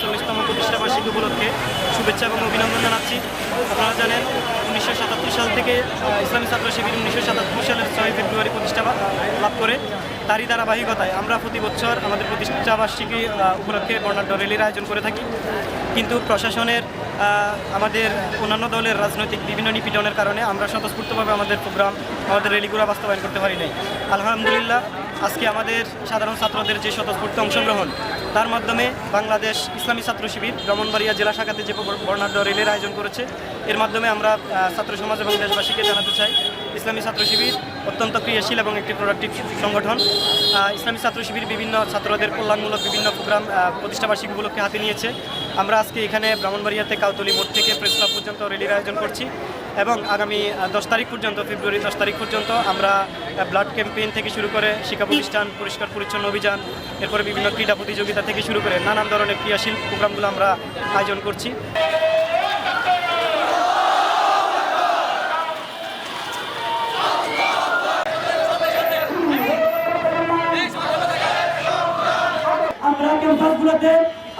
৪৭তম প্রতিষ্ঠা বার্ষিকী উপলক্ষে শুভেচ্ছা এবং অভিনন্দন জানাচ্ছি। আপনারা জানেন ১৯৭৭ সাল থেকে ইসলামী ছাত্র শিবির ১৯৭৭ সালের ৬ ফেব্রুয়ারি প্রতিষ্ঠা লাভ করে। তারই ধারাবাহিকতায় আমরা প্রতি বছর আমাদের প্রতিষ্ঠা বার্ষিকী উপলক্ষে বর্ণাঢ্য র্যালির আয়োজন করে থাকি। কিন্তু প্রশাসনের আমাদের অন্যান্য দলের রাজনৈতিক বিভিন্ন নিপীড়নের কারণে আমরা স্বতঃস্ফূর্তভাবে আমাদের প্রোগ্রাম, আমাদের র্যালিগুলো বাস্তবায়ন করতে পারি নাই। আলহামদুলিল্লাহ, আজকে আমাদের সাধারণ ছাত্রদের যে স্বতঃস্ফূর্ত অংশগ্রহণ, তার মাধ্যমে বাংলাদেশ ইসলামী ছাত্র শিবির ব্রাহ্মণবাড়িয়া জেলা শাখাতে যে বর্ণাঢ্য র্যালির আয়োজন করেছে, এর মাধ্যমে আমরা ছাত্র সমাজ এবং দেশবাসীকে জানাতে চাই ইসলামী ছাত্র শিবির অত্যন্ত ক্রিয়াশীল এবং একটি প্রোডাক্টিভ সংগঠন। ইসলামী ছাত্র শিবির বিভিন্ন ছাত্রদের কল্যাণমূলক বিভিন্ন প্রোগ্রাম প্রতিষ্ঠাবার্ষিকী উপলক্ষে হাতে নিয়েছে। আমরা আজকে এখানে ব্রাহ্মণবাড়িয়াতে কাউতলি মোড় থেকে প্রেস ক্লাব পর্যন্ত র্যালির আয়োজন করছি এবং আগামী 10 তারিখ পর্যন্ত, ফেব্রুয়ারি 10 তারিখ পর্যন্ত আমরা ব্লাড ক্যাম্পেইন থেকে শুরু করে শিক্ষা প্রতিষ্ঠান পরিষ্কার পরিচ্ছন্ন অভিযান, এরপরে বিভিন্ন ক্রীড়া প্রতিযোগিতা থেকে শুরু করে নানান ধরনের ক্রিয়াশীল প্রোগ্রামগুলো আমরা আয়োজন করছি। আমরা ক্যাম্পাসগুলোতে,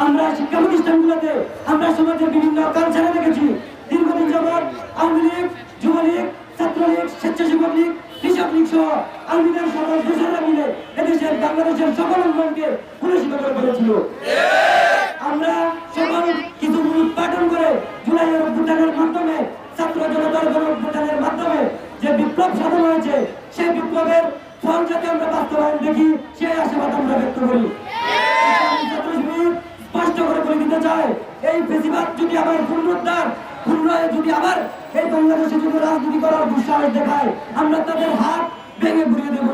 আমরা শিক্ষা প্রতিষ্ঠানগুলোতে, আমরা সমাজের বিভিন্ন কালচারে দেখেছি দীর্ঘদিন যাবৎ আওয়ামী লীগ, যুবলীগ, ছাত্রলীগ, স্বেচ্ছাসেবক লীগ, কৃষক লীগ সহ আওয়ামীদের সকল দেশেরা মিলে এদেশের বাংলাদেশের সকল অঙ্গনকে কলুষিত করে ফেলেছিল। আমরা সকল কিছু উৎপাদন করে জুলাইয়ের অভ্যুত্থানের মাধ্যমে, ছাত্র জনতার গণঅভ্যুত্থানের মাধ্যমে যে বিপ্লব সাধন হয়েছে, সেই বিপ্লবের ফল যাতে আমরা বাস্তবায়ন দেখি, সেই আশাবাদ আমরা ব্যক্ত করি। স্পষ্ট করে বলে দিতে চায়, এই ফেসিবাদ যদি আবার পুনরুদ্ধার যদি আবার এই বাংলাদেশে যদি রাজনীতি করার দুঃসাহস দেখায়, আমরা তাদের হাত ভেঙে ঘুরিয়ে দেবো।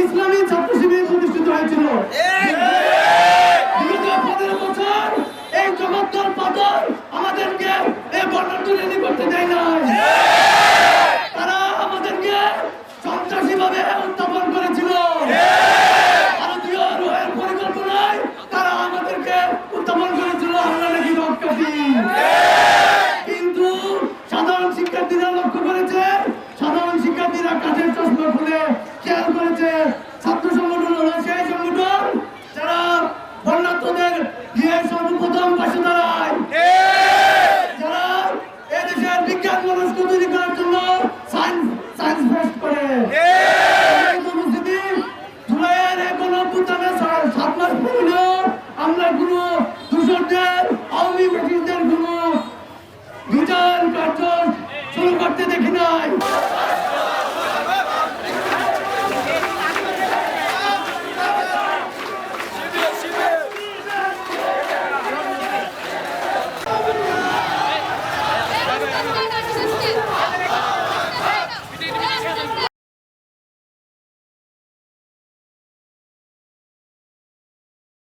ইসলামী ছাত্র শিবির প্রতিষ্ঠিত হয়েছিল। বিগত 15 বছর এই জগত্তর পাথর আমাদেরকে এই বর্ণাঢ্য র্যালি করতে দেয় না।